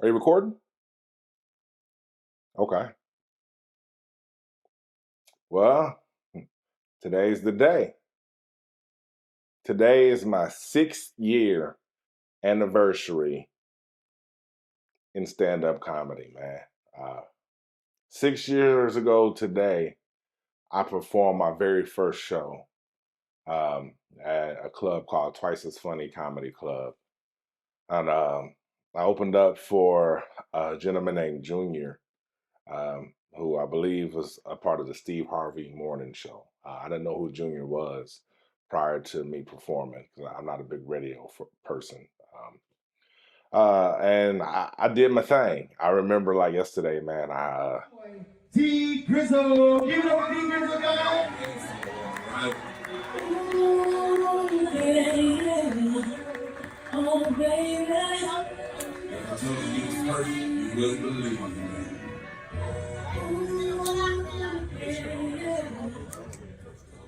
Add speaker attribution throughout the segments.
Speaker 1: Are you recording? Okay. Well, today's the day. Today is my 6th year anniversary in stand-up comedy, man. 6 years ago today, I performed my very first show at a club called Twice as Funny Comedy Club. And I opened up for a gentleman named Junior, who I believe was a part of the Steve Harvey Morning Show. I didn't know who Junior was prior to me performing because I'm not a big radio person. And I did my thing. I remember like yesterday, man.
Speaker 2: Greezil, give it up for Greezil, guys. Oh, baby. I told you this first, you wouldn't believe me.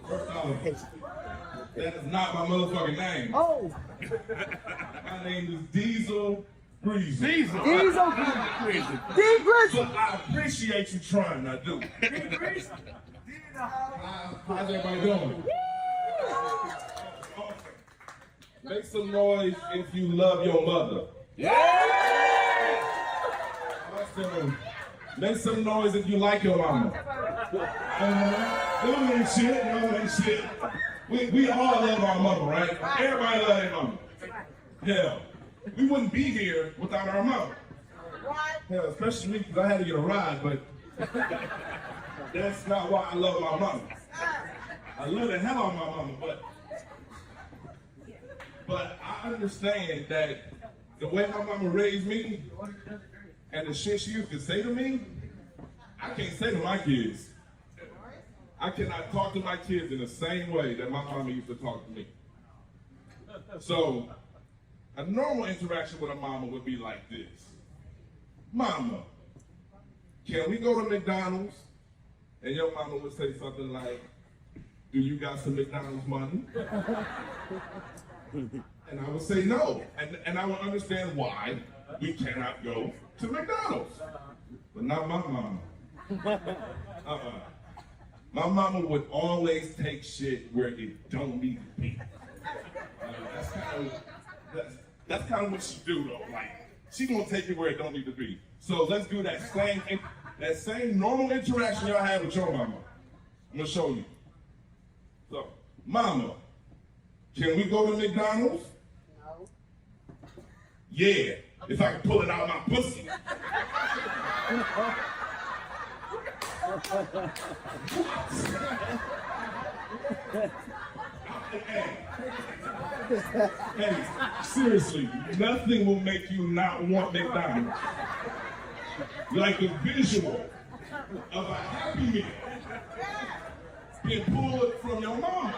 Speaker 2: First off, that is not my motherfucking name. Oh. My name is Deezil. Greezil.
Speaker 3: Deezil.
Speaker 2: But I appreciate you trying, I do. How's everybody doing? Make some noise if you love your mother. Yeah! Awesome. Make some noise if you like your mama. No ain't shit, no ain't shit. We all love our mother, right? Everybody love their mama. Hell, we wouldn't be here without our mother. Hell, especially me, because I had to get a ride, but that's not why I love my mama. I love the hell out of my mama, but I understand that the way my mama raised me and the shit she used to say to me, I can't say to my kids. I cannot talk to my kids in the same way that my mama used to talk to me. So, a normal interaction with a mama would be like this. Mama, can we go to McDonald's? And your mama would say something like, do you got some McDonald's money? And I would say no. And I would understand why we cannot go to McDonald's. But not my mama. My mama would always take shit where it don't need to be. That's kind of what she do though. Like, she gonna take it where it don't need to be. So let's do that same normal interaction y'all have with your mama. I'm gonna show you. So, mama, can we go to McDonald's? No. Yeah, if I can pull it out of my pussy. Hey, seriously, nothing will make you not want McDonald's. Like the visual of a Happy Meal being pulled from your mama.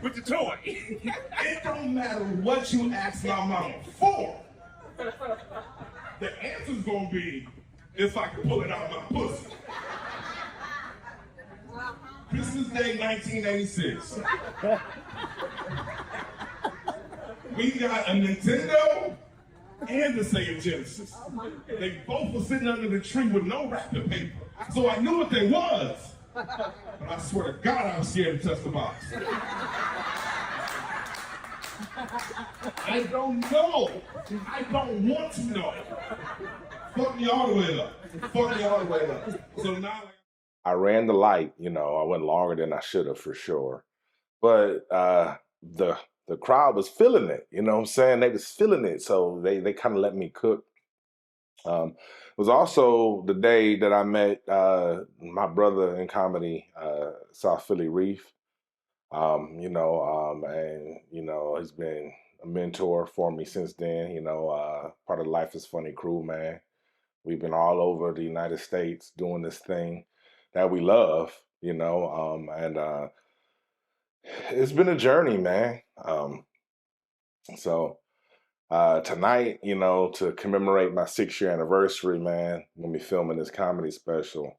Speaker 4: With the toy.
Speaker 2: It don't matter what you ask my mama for. The answer's gonna be if I can pull it out of my pussy. Christmas Day 1986. We got a Nintendo and the Sega Genesis. They both were sitting under the tree with no wrapping paper. So I knew what they was. But I swear to God, I was scared to touch the box. I don't know. I don't want to know. Fuck me all the way up. Fuck me all the way up. So now
Speaker 1: I ran the light, I went longer than I should have for sure. But the crowd was feeling it, you know what I'm saying? They was feeling it, so they kind of let me cook. It was also the day that I met my brother in comedy, South Philly Reef. And he's been a mentor for me since then. Part of the Life is Funny crew, man. We've been all over the United States doing this thing that we love, and it's been a journey, man. So tonight, to commemorate my 6-year anniversary, man, when we filming this comedy special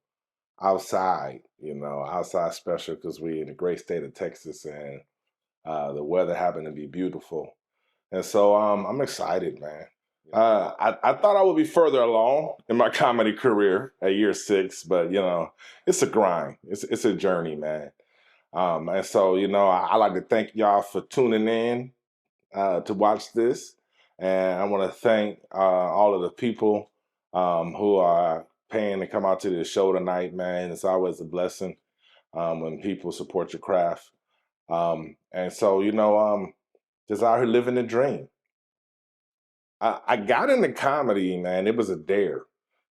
Speaker 1: outside, outside special because we in the great state of Texas and the weather happened to be beautiful. And so I'm excited, man. I thought I would be further along in my comedy career at year 6, but it's a grind. It's a journey, man. And so I like to thank y'all for tuning in to watch this, and I want to thank all of the people who are paying to come out to this show tonight, man. It's always a blessing when people support your craft. And so just out here living the dream. I got into comedy, man. It was a dare.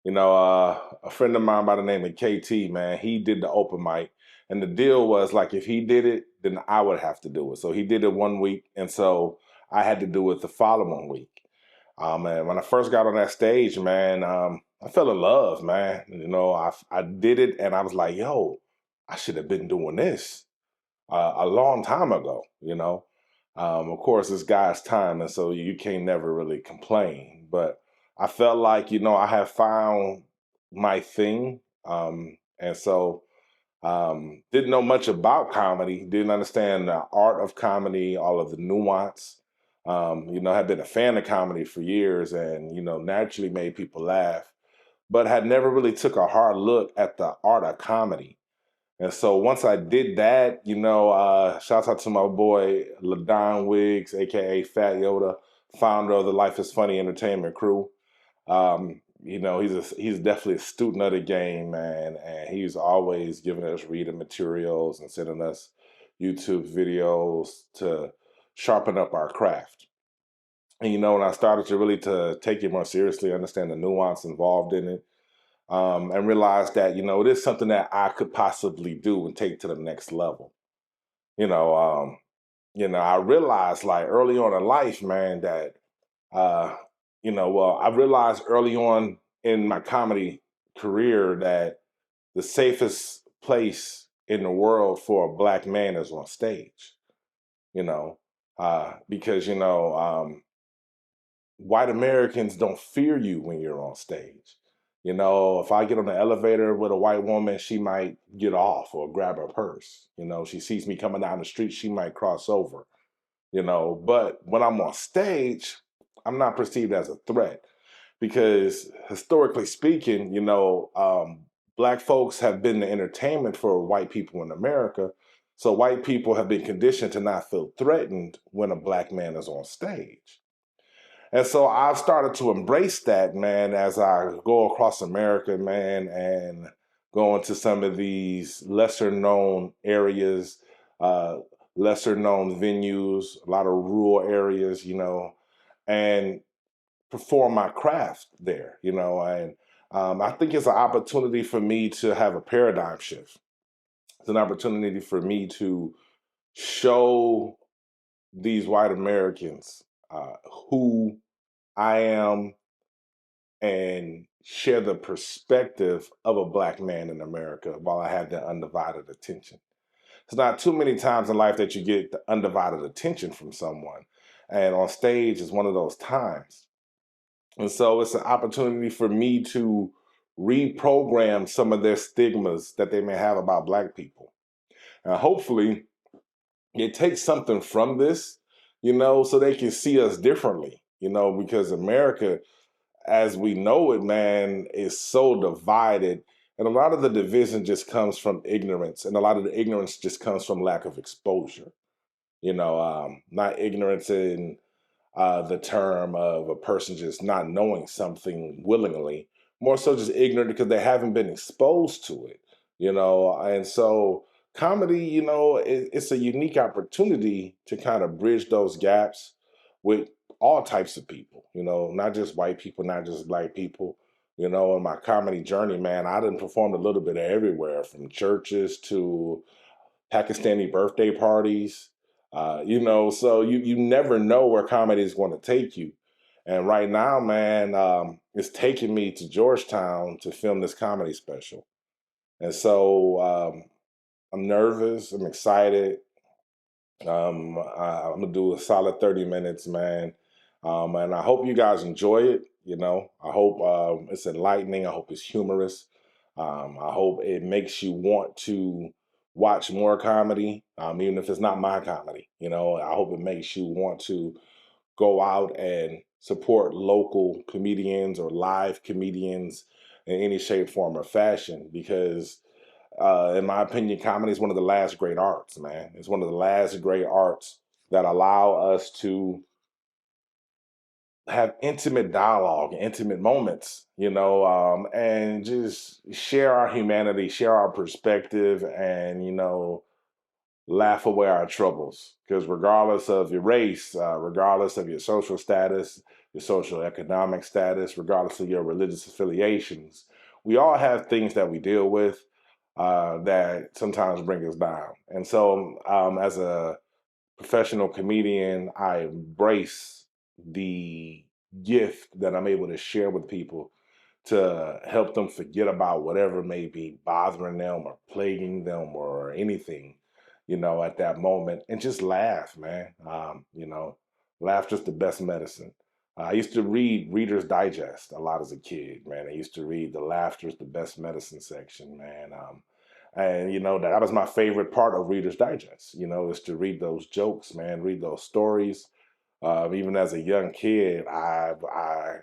Speaker 1: A friend of mine by the name of KT, man, he did the open mic. And the deal was like, if he did it, then I would have to do it. So he did it one week. And so I had to do it the following week. And when I first got on that stage, man, I fell in love, man. I did it and I was like, yo, I should have been doing this a long time ago. Of course, it's God's time, and so you can't never really complain. But I felt like, I have found my thing. And so didn't know much about comedy, didn't understand the art of comedy, all of the nuance. Had been a fan of comedy for years and, naturally made people laugh, but had never really took a hard look at the art of comedy. And so once I did that, shouts out to my boy LaDon Wiggs, aka Fat Yoda, founder of the Life is Funny Entertainment Crew. He's definitely a student of the game, man, and he's always giving us reading materials and sending us YouTube videos to sharpen up our craft. And when I started to really to take it more seriously, understand the nuance involved in it, and realize that it is something that I could possibly do and take to the next level. You know, um, I realized like early on in life, man, that I realized early on in my comedy career that the safest place in the world for a black man is on stage. You know, because white Americans don't fear you when you're on stage. If I get on the elevator with a white woman, she might get off or grab her purse. She sees me coming down the street, she might cross over. But when I'm on stage, I'm not perceived as a threat because historically speaking, black folks have been the entertainment for white people in America. So white people have been conditioned to not feel threatened when a black man is on stage. And so I've started to embrace that, man, as I go across America, man, and go into some of these lesser known areas, uh, lesser known venues, a lot of rural areas, and perform my craft there, and I think it's an opportunity for me to have a paradigm shift. It's an opportunity for me to show these white Americans who I am and share the perspective of a black man in America while I have the undivided attention. It's not too many times in life that you get the undivided attention from someone. And on stage is one of those times. And so it's an opportunity for me to reprogram some of their stigmas that they may have about black people. And hopefully they take something from this, so they can see us differently, because America as we know it, man, is so divided. And a lot of the division just comes from ignorance. And a lot of the ignorance just comes from lack of exposure. Not ignorance in the term of a person just not knowing something willingly, more so just ignorant because they haven't been exposed to it. And so comedy, it's a unique opportunity to kind of bridge those gaps with all types of people, not just white people, not just black people. In my comedy journey, man, I done performed a little bit everywhere from churches to Pakistani birthday parties. So you never know where comedy is going to take you. And right now, man, it's taking me to Georgetown to film this comedy special. And so I'm nervous. I'm excited. I'm gonna do a solid 30 minutes, man. And I hope you guys enjoy it. I hope it's enlightening. I hope it's humorous. I hope it makes you want to watch more comedy, even if it's not my comedy. I hope it makes you want to go out and support local comedians or live comedians in any shape, form, or fashion because in my opinion, comedy is one of the last great arts, man. It's one of the last great arts that allow us to have intimate dialogue, intimate moments, and just share our humanity, share our perspective, and, laugh away our troubles. Because regardless of your race, regardless of your social status, your social economic status, regardless of your religious affiliations, we all have things that we deal with that sometimes bring us down. And so, as a professional comedian, I embrace the gift that I'm able to share with people to help them forget about whatever may be bothering them or plaguing them or anything, at that moment and just laugh, man. Laughter's the best medicine. I used to read Reader's Digest a lot as a kid, man. I used to read the Laughter's the Best Medicine section, man. And that was my favorite part of Reader's Digest, is to read those jokes, man, read those stories. Even as a young kid, I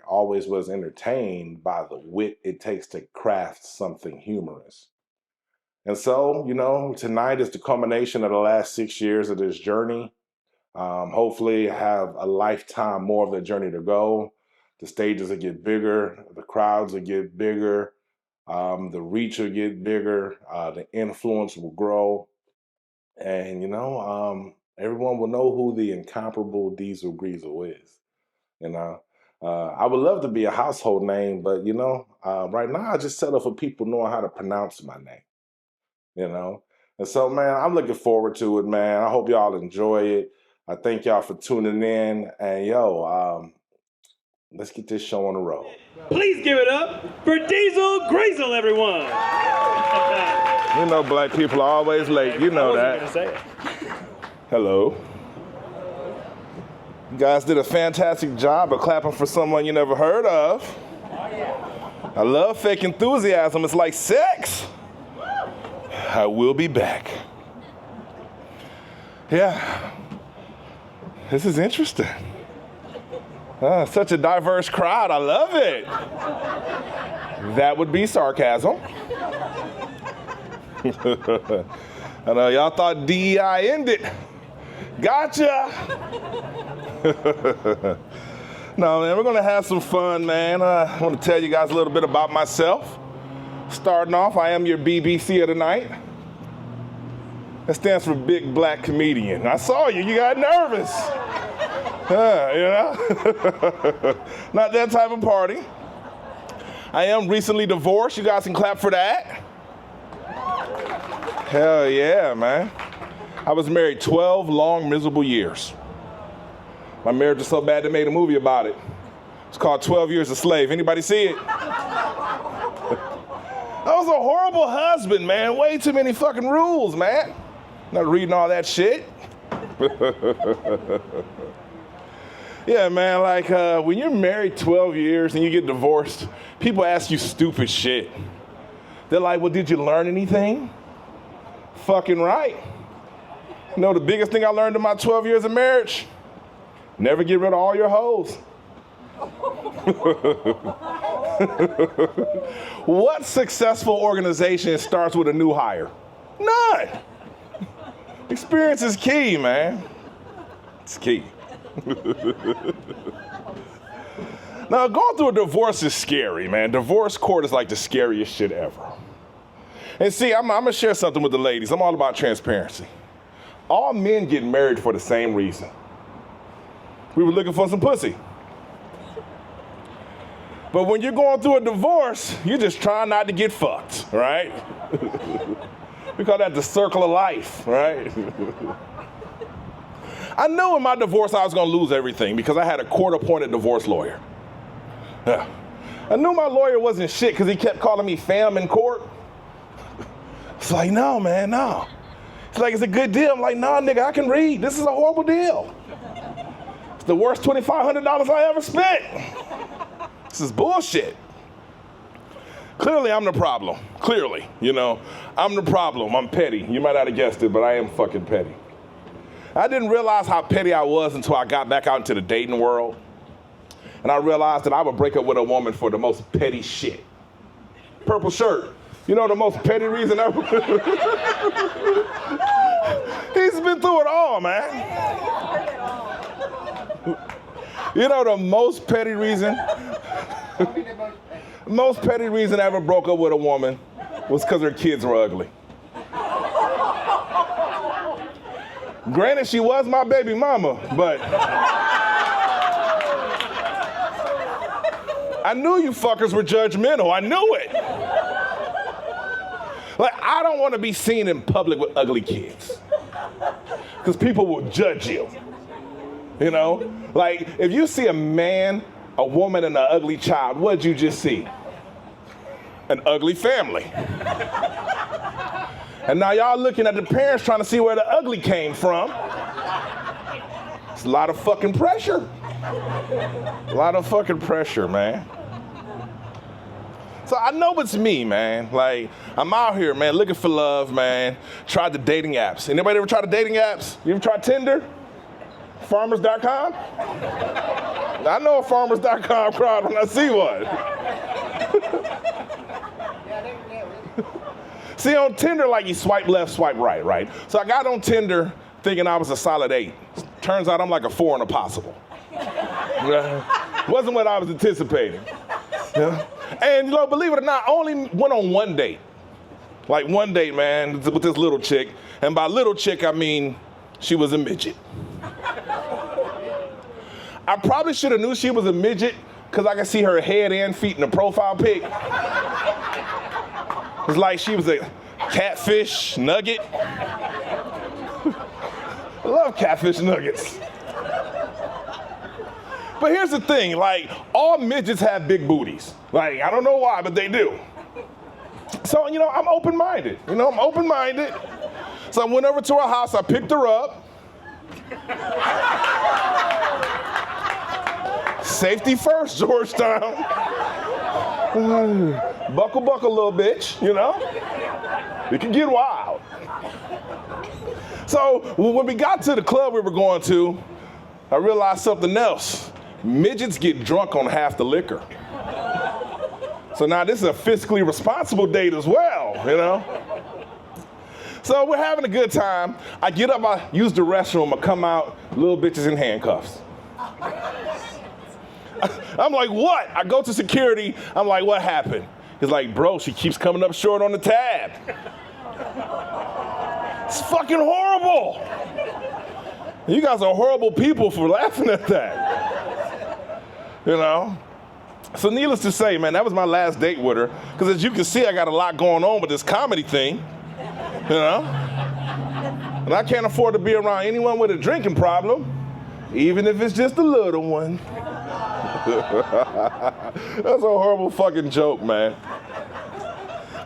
Speaker 1: always was entertained by the wit it takes to craft something humorous. And so, tonight is the culmination of the last 6 years of this journey. Hopefully, have a lifetime more of the journey to go. The stages will get bigger, the crowds will get bigger, the reach will get bigger, the influence will grow, and everyone will know who the incomparable Deezil Greezil is. I would love to be a household name, but right now I just settle for people knowing how to pronounce my name. And so, man, I'm looking forward to it, man. I hope y'all enjoy it. I thank y'all for tuning in, and let's get this show on the road.
Speaker 3: Please give it up for Deezil Greezil, everyone.
Speaker 1: Black people are always late. You know that.
Speaker 3: Gonna say it.
Speaker 1: Hello. You guys did a fantastic job of clapping for someone you never heard of. I love fake enthusiasm. It's like sex. I will be back. Yeah. This is interesting. Such a diverse crowd. I love it. That would be sarcasm. I know y'all thought DEI ended. Gotcha. No, man, we're going to have some fun, man. I want to tell you guys a little bit about myself. Starting off, I am your BBC of the night. That stands for Big Black Comedian. I saw you. You got nervous. Not that type of party. I am recently divorced. You guys can clap for that. Hell yeah, man. I was married 12 long, miserable years. My marriage was so bad they made a movie about it. It's called 12 Years a Slave. Anybody see it? I was a horrible husband, man. Way too many fucking rules, man. Not reading all that shit. Yeah, man, like when you're married 12 years and you get divorced, people ask you stupid shit. They're like, well, did you learn anything? Fucking right. The biggest thing I learned in my 12 years of marriage? Never get rid of all your hoes. What successful organization starts with a new hire? None. Experience is key, man. It's key. Now, going through a divorce is scary, man. Divorce court is like the scariest shit ever. And see, I'm going to share something with the ladies. I'm all about transparency. All men get married for the same reason. We were looking for some pussy. But when you're going through a divorce, you're just trying not to get fucked, right? We call that the circle of life, right? I knew in my divorce I was going to lose everything because I had a court-appointed divorce lawyer. Yeah. I knew my lawyer wasn't shit because he kept calling me fam in court. It's like, no, man, no. It's like, it's a good deal. I'm like, nah, nigga, I can read. This is a horrible deal. It's the worst $2,500 I ever spent. This is bullshit. Clearly, I'm the problem. Clearly, I'm the problem. I'm petty. You might not have guessed it, but I am fucking petty. I didn't realize how petty I was until I got back out into the dating world. And I realized that I would break up with a woman for the most petty shit. Purple shirt. You know the most petty reason ever? He's been through it all, man. You know the most petty reason? Most petty reason I ever broke up with a woman was because her kids were ugly. Granted, she was my baby mama, but I knew you fuckers were judgmental. I knew it. Like, I don't want to be seen in public with ugly kids because people will judge you. You know? Like, if you see a man, a woman, and an ugly child, what'd you just see? An ugly family. And now y'all looking at the parents trying to see where the ugly came from. It's a lot of fucking pressure. A lot of fucking pressure, man. So I know it's me, man. Like, I'm out here, man, looking for love, man. Tried the dating apps. Anybody ever tried the dating apps? You ever tried Tinder? Farmers.com? I know a farmers.com crowd when I see one. See, on Tinder, like, you swipe left, swipe right, right? So I got on Tinder thinking I was a solid 8. Turns out I'm like a 4 and a possible. Wasn't what I was anticipating. Yeah. And, you know, believe it or not, I only went on one date. Like, one date, man, with this little chick. And by little chick, I mean she was a midget. I probably should have knew she was a midget because I could see her head and feet in the profile pic. It's like she was a catfish nugget. I love catfish nuggets. But here's the thing, like, all midgets have big booties. Like, I don't know why, but they do. So, you know, I'm open-minded. So I went over to her house, I picked her up. Safety first, Georgetown. Buckle, little bitch, you know? It can get wild. So when we got to the club we were going to, I realized something else. Midgets get drunk on half the liquor. So now this is a fiscally responsible date as well, you know? So we're having a good time. I get up, I use the restroom, I come out, little bitches in handcuffs. I'm like, what? I go to security, I'm like, what happened? He's like, bro, she keeps coming up short on the tab. It's fucking horrible. You guys are horrible people for laughing at that. You know? So needless to say, man, that was my last date with her. Because as you can see, I got a lot going on with this comedy thing. You know? And I can't afford to be around anyone with a drinking problem, even if it's just a little one. That's a horrible fucking joke, man.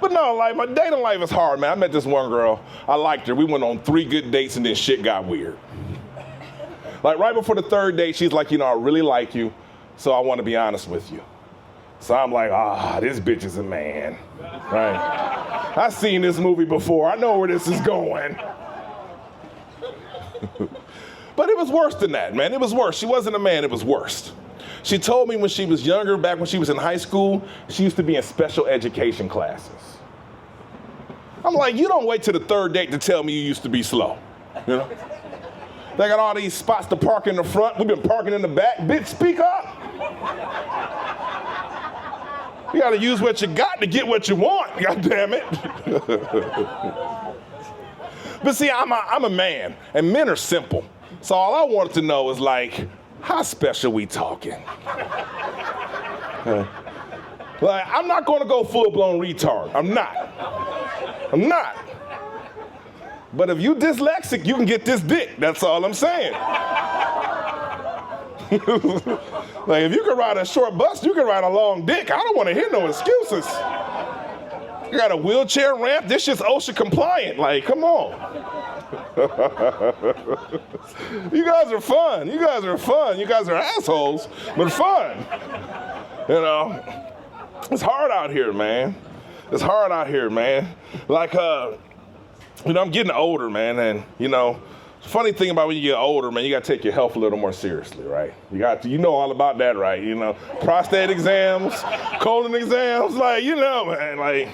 Speaker 1: But no, like, my dating life is hard, man. I met this one girl. I liked her. We went on 3 good dates and then shit got weird. Like, right before the 3rd date, she's like, you know, I really like you, so I want to be honest with you. So I'm like, this bitch is a man, right? I've seen this movie before. I know where this is going. But it was worse than that, man. It was worse. She wasn't a man. It was worse. She told me when she was younger, back when she was in high school, she used to be in special education classes. I'm like, you don't wait till the 3rd date to tell me you used to be slow, you know? They got all these spots to park in the front. We've been parking in the back. Bitch, speak up. You gotta use what you got to get what you want, God damn it. But see, I'm a man, and men are simple. So all I wanted to know is like, how special we talking? Like, I'm not gonna go full-blown retard. I'm not. But if you dyslexic, you can get this dick. That's all I'm saying. Like, if you can ride a short bus, you can ride a long dick. I don't want to hear no excuses. You got a wheelchair ramp. This shit's OSHA compliant. Like, come on. You guys are fun. You guys are assholes, but fun. You know, it's hard out here, man. Like, you know, I'm getting older, man, and, you know, Funny thing about when you get older, man, you got to take your health a little more seriously, right? You know all about that, right? You know, prostate exams, colon exams, like, you know, man, like.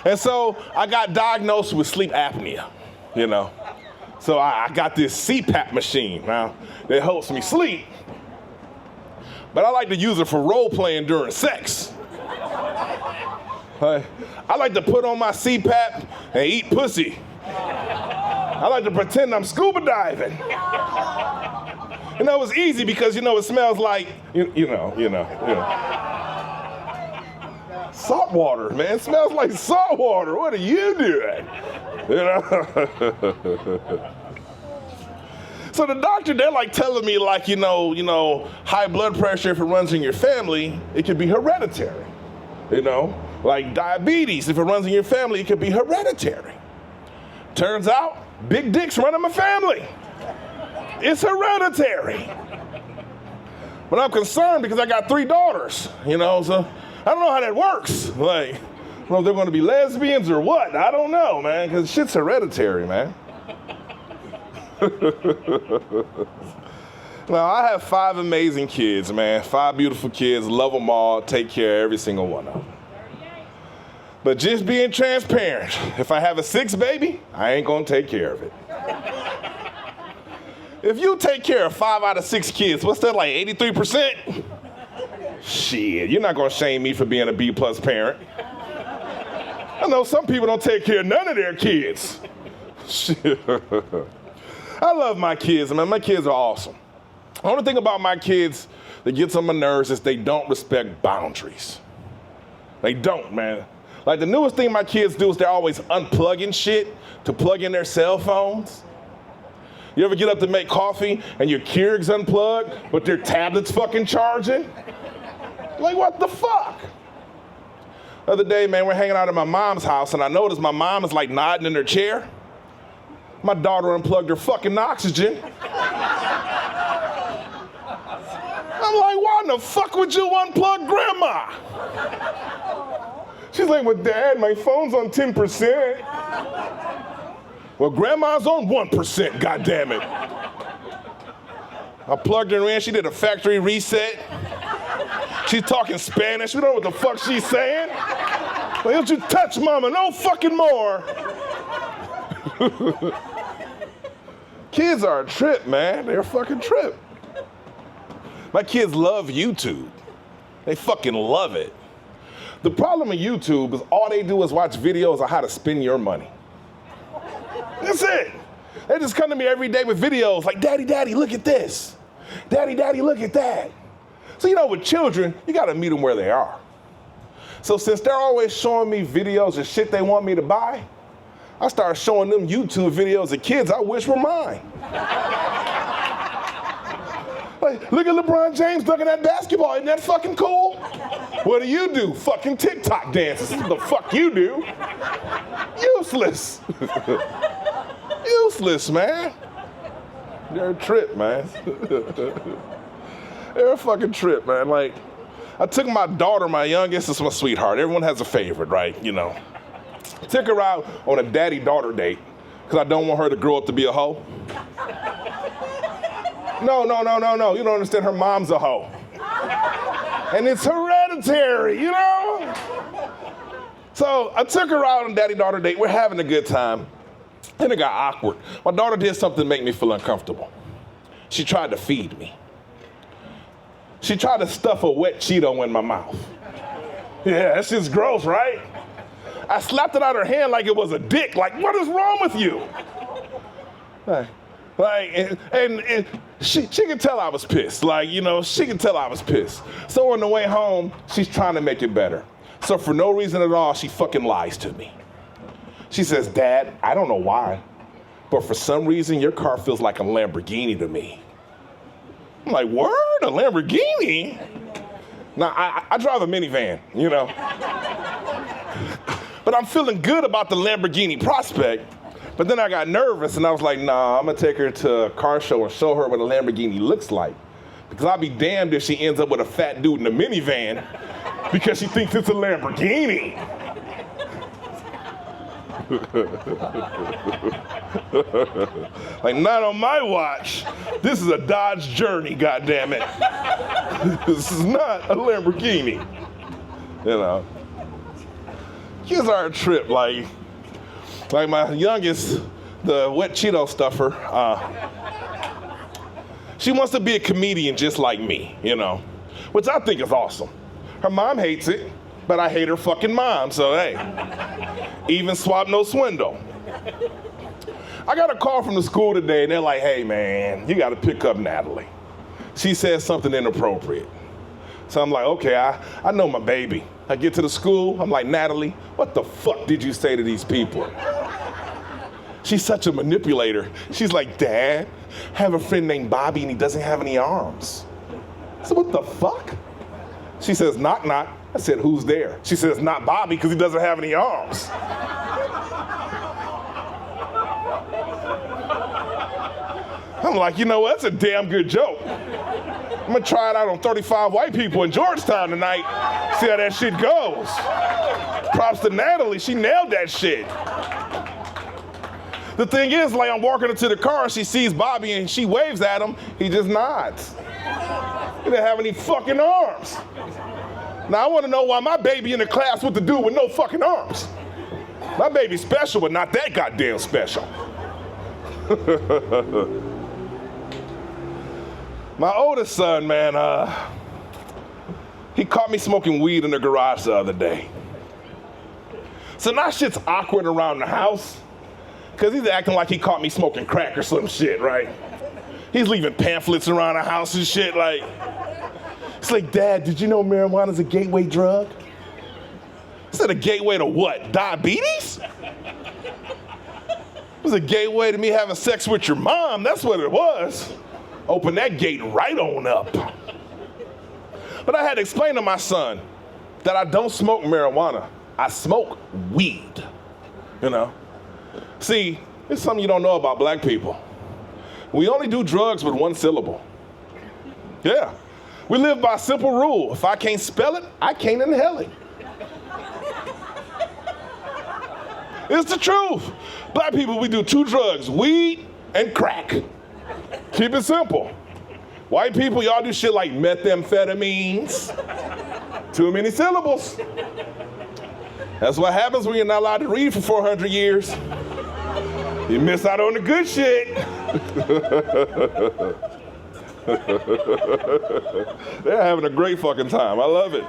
Speaker 1: And so I got diagnosed with sleep apnea, you know. So I got this CPAP machine now that helps me sleep, but I like to use it for role playing during sex. I like to put on my CPAP and eat pussy. I like to pretend I'm scuba diving. You know, it's easy because, you know, it smells like, you know. Salt water, man. It smells like salt water. What are you doing? You know? So the doctor, they're like telling me like, you know, high blood pressure, if it runs in your family, it could be hereditary. You know, like diabetes, if it runs in your family, it could be hereditary. Turns out, big dicks run in my family. It's hereditary. But I'm concerned because I got 3 daughters, you know, so I don't know how that works. Like, I don't know if they're going to be lesbians or what. I don't know, man, because shit's hereditary, man. Now, I have 5 amazing kids, man. 5 beautiful kids, love them all, take care of every single one of them. But just being transparent, if I have a 6th baby, I ain't gonna take care of it. If you take care of 5 out of 6 kids, what's that, like 83%? Shit, you're not gonna shame me for being a B+ parent. I know some people don't take care of none of their kids. Shit. I love my kids, man. My kids are awesome. The only thing about my kids that gets on my nerves is they don't respect boundaries. They don't, man. Like the newest thing my kids do is they're always unplugging shit to plug in their cell phones. You ever get up to make coffee and your Keurig's unplugged, but their tablet's fucking charging? Like, what the fuck? The other day, man, we're hanging out at my mom's house and I noticed my mom is like nodding in her chair. My daughter unplugged her fucking oxygen. I'm like, why in the fuck would you unplug grandma? She's like, well, Dad, my phone's on 10%. Well, grandma's on 1%, goddammit. I plugged her in, she did a factory reset. She's talking Spanish, we don't know what the fuck she's saying. Like, don't you touch mama, no fucking more. Kids are a trip, man. They're a fucking trip. My kids love YouTube. They fucking love it. The problem with YouTube is all they do is watch videos on how to spend your money. That's it. They just come to me every day with videos like, Daddy, look at this. Daddy, look at that. So, you know, with children, you gotta meet them where they are. So since they're always showing me videos of shit they want me to buy, I started showing them YouTube videos of kids I wish were mine. Like, look at LeBron James dunking that basketball. Isn't that fucking cool? What do? Fucking TikTok dances. What the fuck you do? Useless. Useless, man. They're a trip, man. They're a fucking trip, man. Like, I took my daughter, my youngest, is my sweetheart. Everyone has a favorite, right? You know. Took her out on a daddy-daughter date because I don't want her to grow up to be a hoe. No. You don't understand. Her mom's a hoe. And it's hereditary, you know? So I took her out on a daddy-daughter date. We're having a good time. Then it got awkward. My daughter did something to make me feel uncomfortable. She tried to feed me. She tried to stuff a wet Cheeto in my mouth. Yeah, that's just gross, right? I slapped it out of her hand like it was a dick. Like, what is wrong with you? And she could tell I was pissed. Like, you know, she could tell I was pissed. So on the way home, she's trying to make it better. So for no reason at all, she fucking lies to me. She says, Dad, I don't know why, but for some reason, your car feels like a Lamborghini to me. I'm like, word? A Lamborghini? Now, I drive a minivan, you know. But I'm feeling good about the Lamborghini prospect. But then I got nervous and I was like, nah, I'm gonna take her to a car show and show her what a Lamborghini looks like. Because I'll be damned if she ends up with a fat dude in a minivan because she thinks it's a Lamborghini.
Speaker 2: Like, not on my watch. This is a Dodge Journey, goddammit. This is not a Lamborghini. You know. Kids are a trip. Like my youngest, the wet Cheeto stuffer, she wants to be a comedian just like me, you know, which I think is awesome. Her mom hates it, but I hate her fucking mom, so hey, even swap, no swindle. I got a call from the school today, and they're like, hey, man, you got to pick up Natalie. She said something inappropriate. So I'm like, okay, I know my baby. I get to the school, I'm like, Natalie, what the fuck did you say to these people? She's such a manipulator. She's like, Dad, I have a friend named Bobby and he doesn't have any arms. I said, what the fuck? She says, knock, knock. I said, who's there? She says, not Bobby because he doesn't have any arms. I'm like, you know what? That's a damn good joke. I'm gonna try it out on 35 white people in Georgetown tonight, see how that shit goes. Props to Natalie, she nailed that shit. The thing is, like, I'm walking into the car and she sees Bobby and she waves at him, he just nods. He didn't have any fucking arms. Now I wanna know why my baby in the class with the dude with no fucking arms. My baby's special, but not that goddamn special. My oldest son, man, he caught me smoking weed in the garage the other day. So now shit's awkward around the house, because he's acting like he caught me smoking crack or some shit, right? He's leaving pamphlets around the house and shit, like, it's like, Dad, did you know marijuana's a gateway drug? Is it a gateway to what, diabetes? It was a gateway to me having sex with your mom, that's what it was. Open that gate right on up. But I had to explain to my son that I don't smoke marijuana. I smoke weed, you know? See, it's something you don't know about black people. We only do drugs with one syllable. Yeah, we live by a simple rule. If I can't spell it, I can't inhale it. It's the truth. Black people, we do two drugs, weed and crack. Keep it simple. White people, y'all do shit like methamphetamines. Too many syllables. That's what happens when you're not allowed to read for 400 years. You miss out on the good shit. They're having a great fucking time. I love it.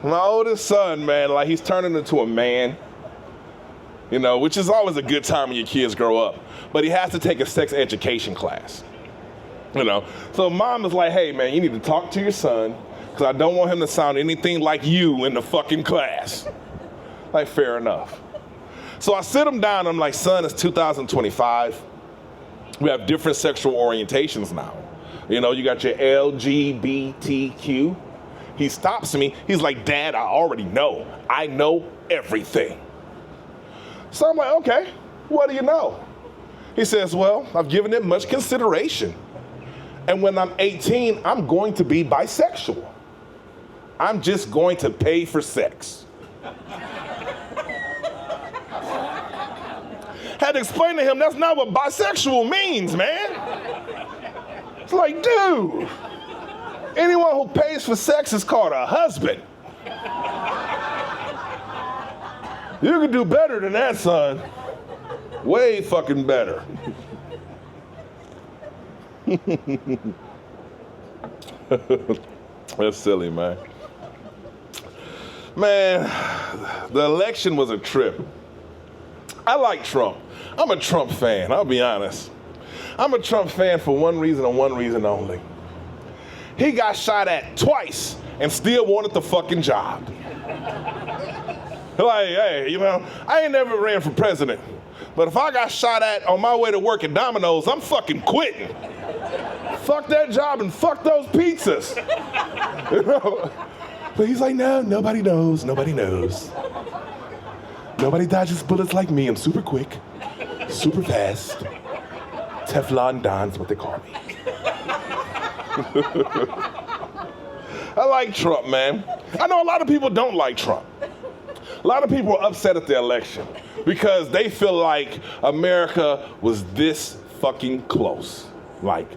Speaker 2: My oldest son, man, like, he's turning into a man. You know, which is always a good time when your kids grow up. But he has to take a sex education class. You know, so mom is like, hey, man, you need to talk to your son because I don't want him to sound anything like you in the fucking class. Like, fair enough. So I sit him down and I'm like, son, it's 2025. We have different sexual orientations now. You know, you got your LGBTQ. He stops me. He's like, Dad, I already know. I know everything. So I'm like, okay, what do you know? He says, well, I've given it much consideration. And when I'm 18, I'm going to be bisexual. I'm just going to pay for sex. Had to explain to him that's not what bisexual means, man. It's like, dude, anyone who pays for sex is called a husband. You can do better than that, son. Way fucking better. That's silly, man. Man, the election was a trip. I like Trump. I'm a Trump fan, I'll be honest. I'm a Trump fan for one reason and one reason only. He got shot at twice and still wanted the fucking job. Like, hey, you know, I ain't never ran for president, but if I got shot at on my way to work at Domino's, I'm fucking quitting. Fuck that job and fuck those pizzas. You know? But he's like, no, nobody knows, nobody knows. Nobody dodges bullets like me. I'm super quick, super fast. Teflon Don's what they call me. I like Trump, man. I know a lot of people don't like Trump. A lot of people are upset at the election because they feel like America was this fucking close. Like,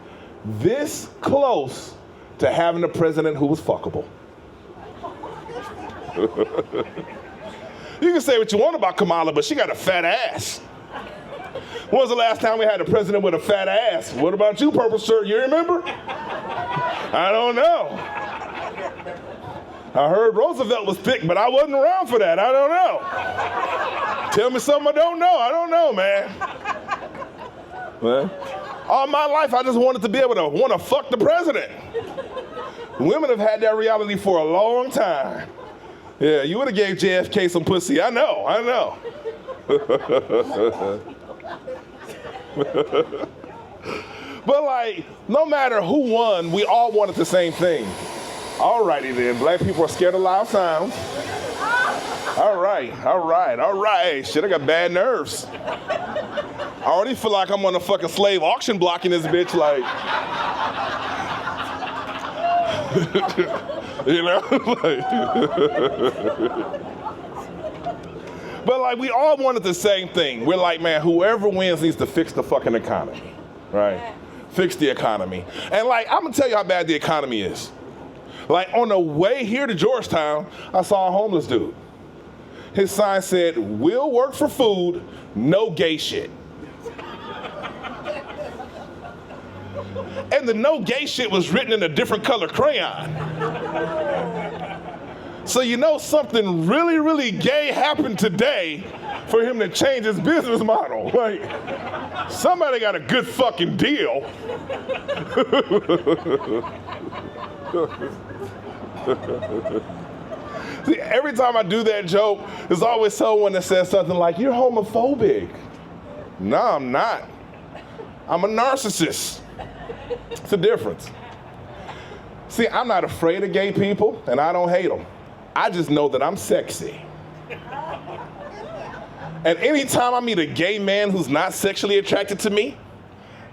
Speaker 2: this close to having a president who was fuckable. You can say what you want about Kamala, but she got a fat ass. When was the last time we had a president with a fat ass? What about you, purple shirt? You remember? I don't know. I heard Roosevelt was thick, but I wasn't around for that. I don't know. Tell me something I don't know. I don't know, man. Well, all my life, I just wanted to be able to want to fuck the president. Women have had that reality for a long time. Yeah, you would have gave JFK some pussy. I know. But like, no matter who won, we all wanted the same thing. Alrighty then, black people are scared of loud sounds. All right. Shit, I got bad nerves. I already feel like I'm on a fucking slave auction block in this bitch, like. You know? But like, we all wanted the same thing. We're like, man, whoever wins needs to fix the fucking economy, right? Fix the economy. And like, I'm gonna tell you how bad the economy is. Like, on the way here to Georgetown, I saw a homeless dude. His sign said, "We'll work for food, no gay shit." And the no gay shit was written in a different color crayon. So you know something really, really gay happened today for him to change his business model. Like, somebody got a good fucking deal. See, every time I do that joke, there's always someone that says something like, "You're homophobic." No, I'm not. I'm a narcissist. It's a difference. See, I'm not afraid of gay people, and I don't hate them. I just know that I'm sexy. And anytime I meet a gay man who's not sexually attracted to me,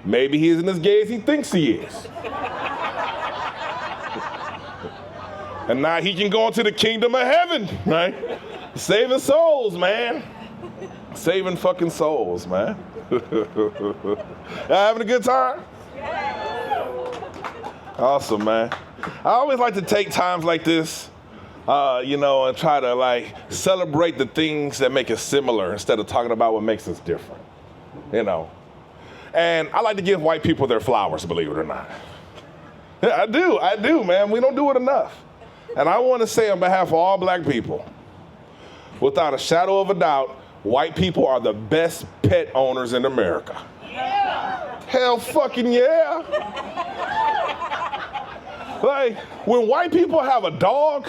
Speaker 2: maybe he isn't as gay as he thinks he is. And now he can go into the kingdom of heaven, right? Saving souls, man. Saving fucking souls, man. Y'all having a good time? Awesome, man. I always like to take times like this, and try to like celebrate the things that make us similar instead of talking about what makes us different, And I like to give white people their flowers, believe it or not. Yeah, I do, man. We don't do it enough. And I want to say on behalf of all black people, without a shadow of a doubt, white people are the best pet owners in America. Yeah. Hell fucking yeah. Like, when white people have a dog,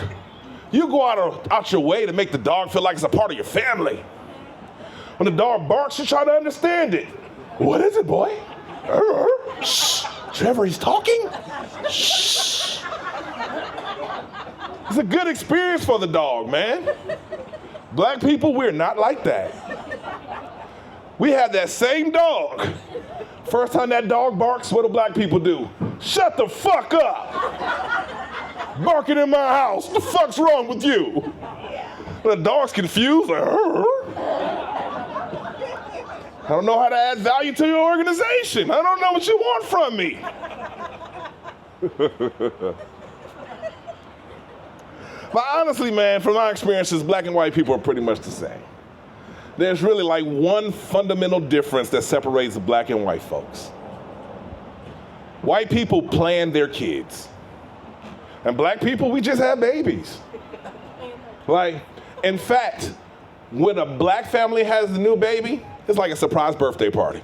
Speaker 2: you go out your way to make the dog feel like it's a part of your family. When the dog barks, you try to understand it. What is it, boy? Shh. Trevor, he's talking? Shh. It's a good experience for the dog, man. Black people, we're not like that. We have that same dog. First time that dog barks, what do black people do? Shut the fuck up! Barking in my house, what the fuck's wrong with you? The dog's confused, like, I don't know how to add value to your organization. I don't know what you want from me. But honestly, man, from my experiences, black and white people are pretty much the same. There's really like one fundamental difference that separates black and white folks. White people plan their kids. And black people, we just have babies. Like, in fact, when a black family has a new baby, it's like a surprise birthday party.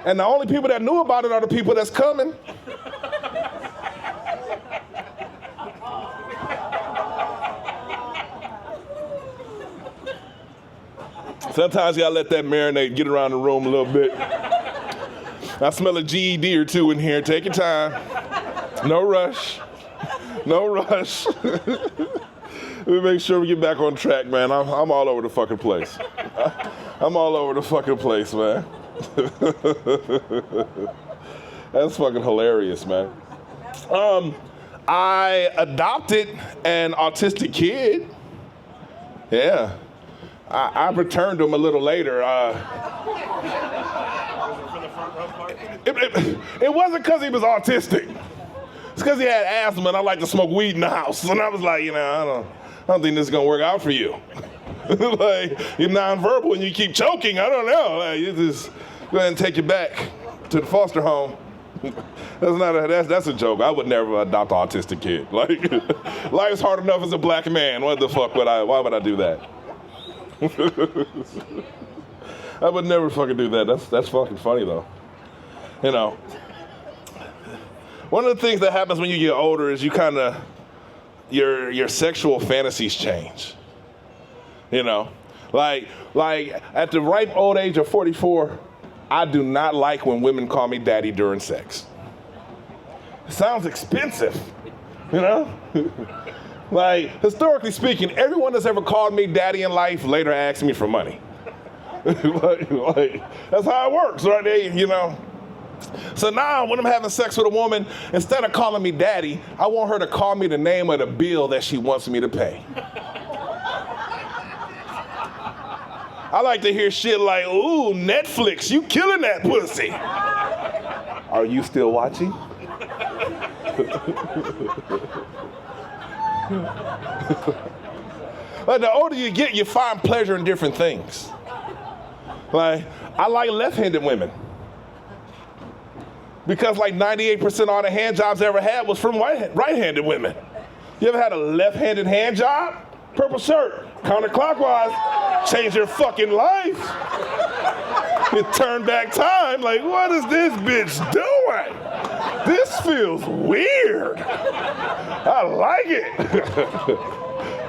Speaker 2: And the only people that knew about it are the people that's coming. Sometimes you gotta let that marinate, get around the room a little bit. I smell a GED or two in here. Take your time. No rush. No rush. Let me make sure we get back on track, man. I'm all over the fucking place. I'm all over the fucking place, man. That's fucking hilarious, man. I adopted an autistic kid. Yeah. I returned him a little later. It wasn't because he was autistic. It's because he had asthma and I like to smoke weed in the house. And I was like, I don't think this is going to work out for you. Like, you're nonverbal and you keep choking. I don't know. Like, you just go ahead and take you back to the foster home. That's a joke. I would never adopt an autistic kid. Like, life's hard enough as a black man. Why would I do that? I would never fucking do that. That's fucking funny though. One of the things that happens when you get older is you kind of, your sexual fantasies change. Like at the ripe old age of 44, I do not like when women call me daddy during sex. It sounds expensive, Like, historically speaking, everyone that's ever called me daddy in life later asked me for money. like, that's how it works, right? So now when I'm having sex with a woman, instead of calling me daddy, I want her to call me the name of the bill that she wants me to pay. I like to hear shit like, ooh, Netflix, you killing that pussy. Are you still watching? Like, the older you get, you find pleasure in different things. Like, I like left-handed women. Because like 98% of all the hand jobs I ever had was from right-handed women. You ever had a left-handed hand job? Purple shirt, counterclockwise, change your fucking life. You turn back time, like, what is this bitch doing? This feels weird. I like it.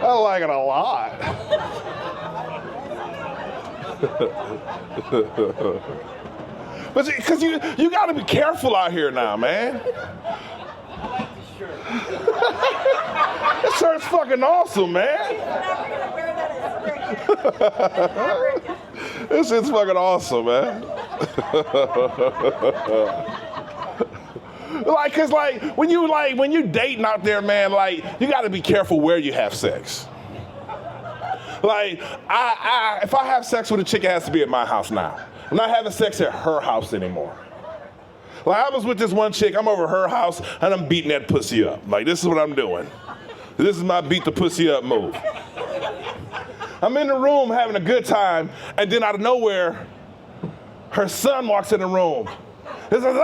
Speaker 2: I like it a lot. But because you got to be careful out here now, man.
Speaker 4: I like the shirt.
Speaker 2: This shirt's fucking awesome, man.
Speaker 4: I'm never gonna wear that as
Speaker 2: This shit's fucking awesome, man. Cause when you dating out there, man, you gotta be careful where you have sex. If I have sex with a chick, it has to be at my house now. I'm not having sex at her house anymore. I was with this one chick, I'm over her house, and I'm beating that pussy up. This is what I'm doing. This is my beat the pussy up move. I'm in the room having a good time, and then out of nowhere, her son walks in the room. He says,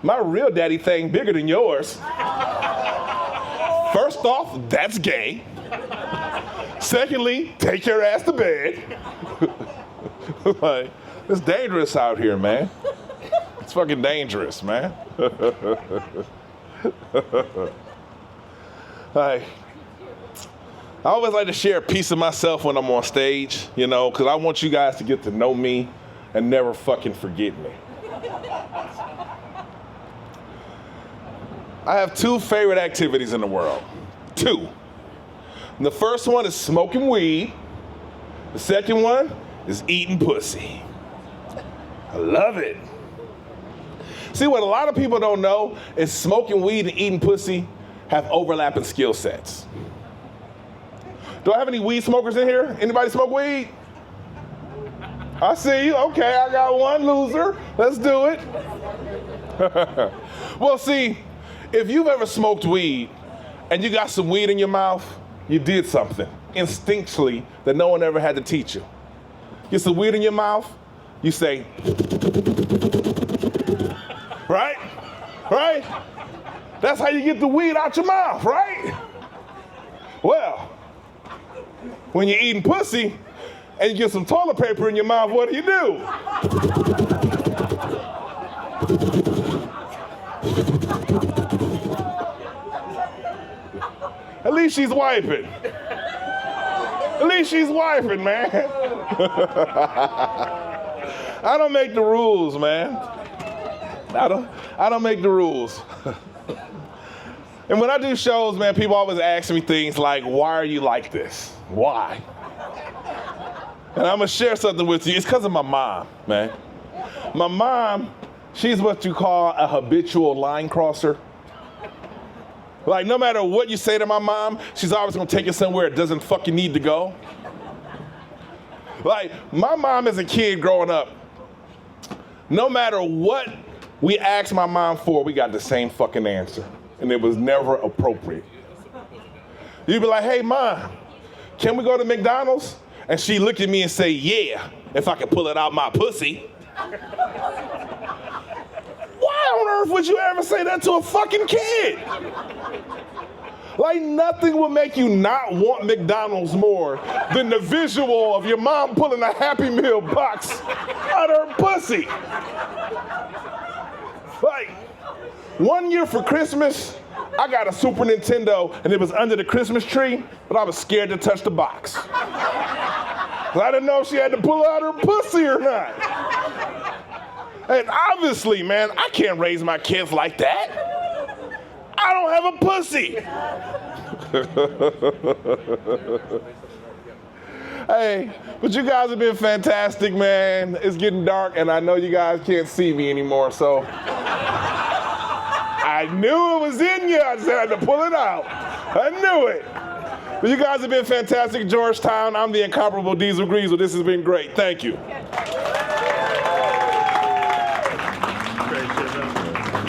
Speaker 2: my real daddy thing bigger than yours. First off, that's gay. Secondly, take your ass to bed. It's dangerous out here, man. It's fucking dangerous, man. I always like to share a piece of myself when I'm on stage, because I want you guys to get to know me and never fucking forget me. I have two favorite activities in the world. Two. And the first one is smoking weed. The second one is eating pussy. I love it. See, what a lot of people don't know is smoking weed and eating pussy have overlapping skill sets. Do I have any weed smokers in here? Anybody smoke weed? I see you. Okay, I got one loser. Let's do it. Well, see, if you've ever smoked weed and you got some weed in your mouth, you did something instinctually that no one ever had to teach you. Get some weed in your mouth, you say, right? Right? That's how you get the weed out your mouth, right? Well, when you're eating pussy and you get some toilet paper in your mouth, what do? At least she's wiping. At least she's wiping, man. I don't make the rules, man. I don't make the rules. And when I do shows, man, people always ask me things like, why are you like this? Why? And I'm gonna share something with you. It's because of my mom, man. My mom, she's what you call a habitual line crosser. Like, no matter what you say to my mom, she's always gonna take it somewhere it doesn't fucking need to go. Like, my mom as a kid growing up, no matter what we asked my mom for, we got the same fucking answer. And it was never appropriate. You'd be like, hey, Mom, can we go to McDonald's? And she looked at me and say, yeah, if I can pull it out my pussy. Why on earth would you ever say that to a fucking kid? Like, nothing will make you not want McDonald's more than the visual of your mom pulling a Happy Meal box out of her pussy. Like, one year for Christmas, I got a Super Nintendo and it was under the Christmas tree, but I was scared to touch the box. I didn't know if she had to pull out her pussy or not. And obviously, man, I can't raise my kids like that. I don't have a pussy. Hey, but you guys have been fantastic, man. It's getting dark, and I know you guys can't see me anymore, so I knew it was in you. I just had to pull it out. I knew it. But you guys have been fantastic, Georgetown. I'm the incomparable Deezil Greezil. This has been great. Thank you.